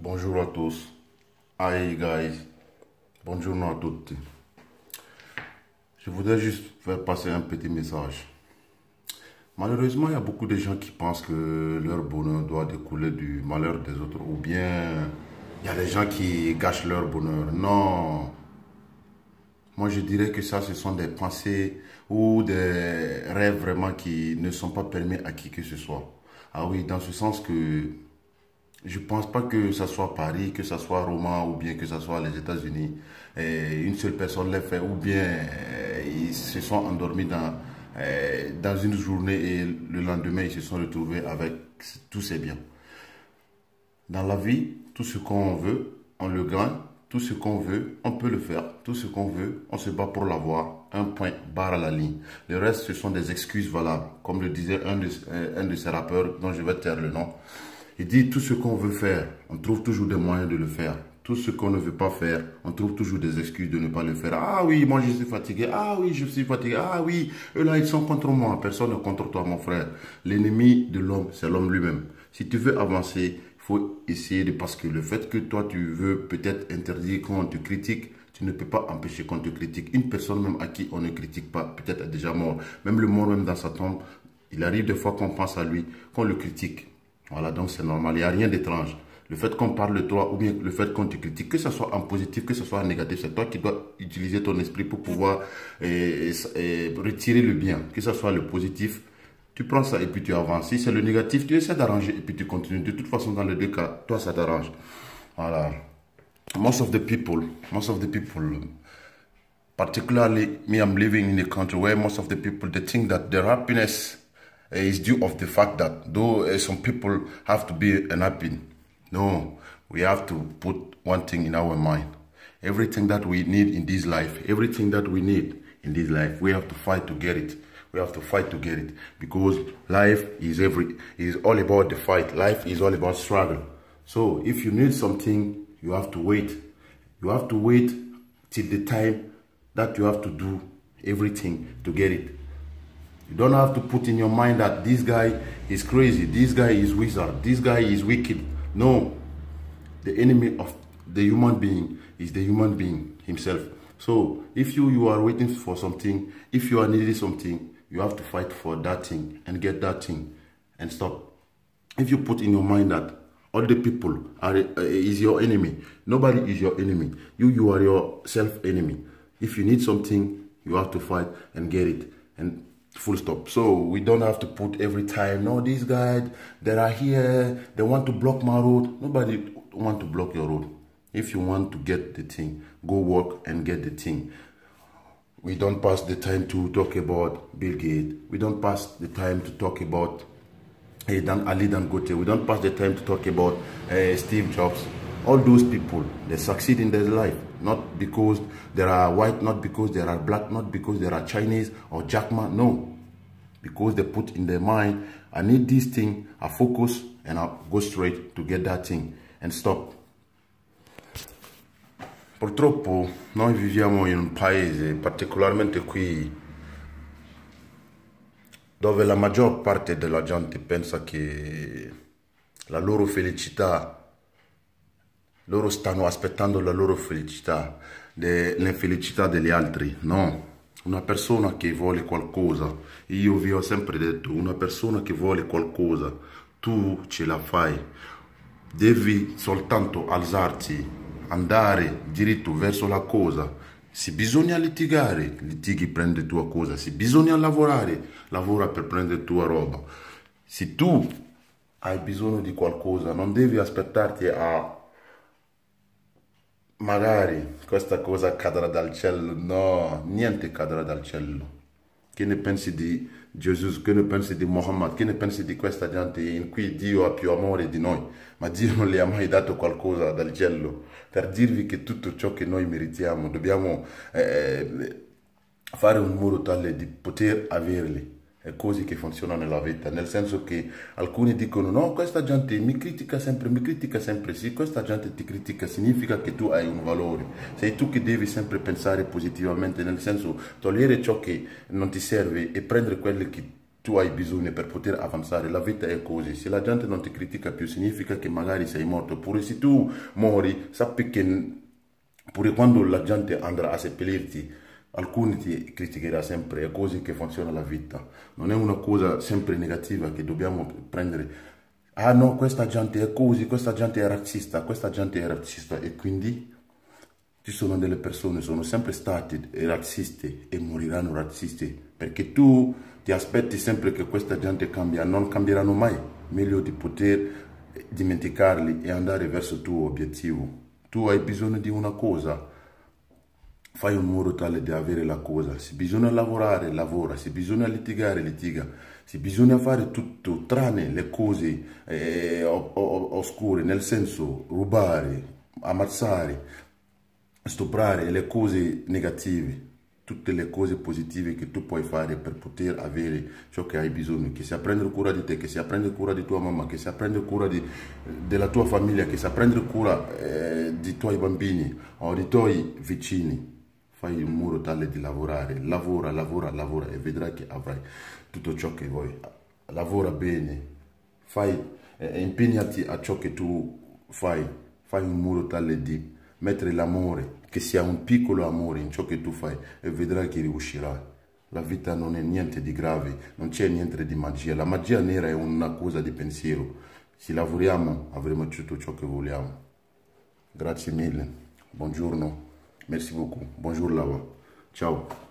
Bonjour à tous. Hi guys. Bonjour à tutti. Je voudrais juste faire passer un petit message. Malheureusement, il y a beaucoup de gens qui pensent que leur bonheur doit découler du malheur des autres. Ou bien, il y a des gens qui gâchent leur bonheur. Non. Moi, je dirais que ça, ce sont des pensées ou des rêves vraiment qui ne sont pas permis à qui que ce soit. Ah oui, dans ce sens que je pense pas que ça soit Paris, que ça soit Roma ou bien que ça soit les États-Unis. Une seule personne l'a fait ou bien ils se sont endormis dans une journée et le lendemain ils se sont retrouvés avec tous ces biens. Dans la vie, tout ce qu'on veut, on le gagne. Tout ce qu'on veut, on peut le faire. Tout ce qu'on veut, on se bat pour l'avoir. Un point, barre à la ligne. Le reste, ce sont des excuses valables. Comme le disait un de ces rappeurs dont je vais taire le nom. Il dit tout ce qu'on veut faire, on trouve toujours des moyens de le faire. Tout ce qu'on ne veut pas faire, on trouve toujours des excuses de ne pas le faire. Ah oui, moi je suis fatigué. Ah oui, je suis fatigué. Ah oui, eux là, ils sont contre moi. Personne n'est contre toi, mon frère. L'ennemi de l'homme, c'est l'homme lui-même. Si tu veux avancer, il faut essayer de... Parce que le fait que toi, tu veux peut-être interdire qu'on te critique, tu ne peux pas empêcher qu'on te critique. Une personne même à qui on ne critique pas, peut-être est déjà mort. Même le mort, même dans sa tombe, il arrive des fois qu'on pense à lui, qu'on le critique. Voilà, donc c'est normal, il n'y a rien d'étrange. Le fait qu'on parle de toi ou bien le fait qu'on te critique, que ce soit en positif, que ce soit en négatif, c'est toi qui dois utiliser ton esprit pour pouvoir retirer le bien. Que ce soit le positif, tu prends ça et puis tu avances. Si c'est le négatif, tu essaies d'arranger et puis tu continues. De toute façon, dans les deux cas, toi, ça t'arrange. Voilà. Most of the people, particularly me, I'm living in a country where most of the people, they think that their happiness is due of the fact that though some people have to be unhappy. No, we have to put one thing in our mind. Everything that we need in this life, we have to fight to get it. We have to fight to get it because life is all about the fight. Life is all about struggle. So if you need something, you have to wait. You have to wait till the time that you have to do everything to get it. You don't have to put in your mind that this guy is crazy, this guy is wizard, this guy is wicked. No, the enemy of the human being is the human being himself. So if you are waiting for something, if you are needing something, you have to fight for that thing and get that thing and stop. If you put in your mind that all the people is your enemy, nobody is your enemy. You are your self-enemy. If you need something, you have to fight and get it. And full stop. So we don't have to put every time, no, these guys that are here, they want to block my road. Nobody want to block your road. If you want to get the thing, go work and get the thing. We don't pass the time to talk about Bill Gates. We don't pass the time to talk about Ali Dangote. We don't pass the time to talk about Steve Jobs. All those people, they succeed in their life. Not because they are white, not because they are black, not because they are Chinese or Jackman. No. Because they put in their mind, I need this thing, I focus, and I go straight to get that thing. And stop. Purtroppo noi viviamo in un paese, particolarmente qui, dove la maggior parte della gente pensa che la loro felicità, loro stanno aspettando la loro felicità, l'infelicità degli altri. No, una persona che vuole qualcosa, io vi ho sempre detto, una persona che vuole qualcosa, tu ce la fai. Devi soltanto alzarti, andare diritto verso la cosa. Se bisogna litigare, litighi, prendi tua cosa. Se bisogna lavorare, lavora per prendere tua roba. Se tu hai bisogno di qualcosa, non devi aspettarti a magari questa cosa cadrà dal cielo. No, niente cadrà dal cielo. Che ne pensi di Gesù? Che ne pensi di Muhammad? Che ne pensi di questa gente in cui Dio ha più amore di noi? Ma Dio non le ha mai dato qualcosa dal cielo. Per dirvi che tutto ciò che noi meritiamo dobbiamo fare un modo tale di poter averli. È così che funziona nella vita, nel senso che alcuni dicono no, questa gente mi critica sempre, sì, questa gente ti critica, significa che tu hai un valore, sei tu che devi sempre pensare positivamente, nel senso togliere ciò che non ti serve e prendere quello che tu hai bisogno per poter avanzare. La vita è così, se la gente non ti critica più significa che magari sei morto, oppure se tu muori sappi che pure quando la gente andrà a seppellirti alcuni ti criticherà sempre, è così che funziona la vita, non è una cosa sempre negativa che dobbiamo prendere. Ah no, questa gente è così, questa gente è razzista, questa gente è razzista, e quindi ci sono delle persone, sono sempre stati razzisti e moriranno razzisti, perché tu ti aspetti sempre che questa gente cambia, non cambieranno mai, meglio di poter dimenticarli e andare verso il tuo obiettivo. Tu hai bisogno di una cosa, fai un modo tale di avere la cosa. Se bisogna lavorare, lavora. Se bisogna litigare, litiga. Se bisogna fare tutto tranne le cose oscure, nel senso rubare, ammazzare, stuprare e le cose negative. Tutte le cose positive che tu puoi fare per poter avere ciò che hai bisogno, che sia prendere cura di te, che sia prendere cura di tua mamma, che sia prendere cura della tua famiglia, che sia prendere cura dei tuoi bambini o dei tuoi vicini. Fai in modo tale di lavorare, lavora, lavora, lavora e vedrai che avrai tutto ciò che vuoi. Lavora bene, impegnati a ciò che tu fai in modo tale di mettere l'amore, che sia un piccolo amore in ciò che tu fai, e vedrai che riuscirai. La vita non è niente di grave, non c'è niente di magia. La magia nera è una cosa di pensiero. Se lavoriamo avremo tutto ciò che vogliamo. Grazie mille, buongiorno, merci beaucoup, bonjour là-bas, ciao.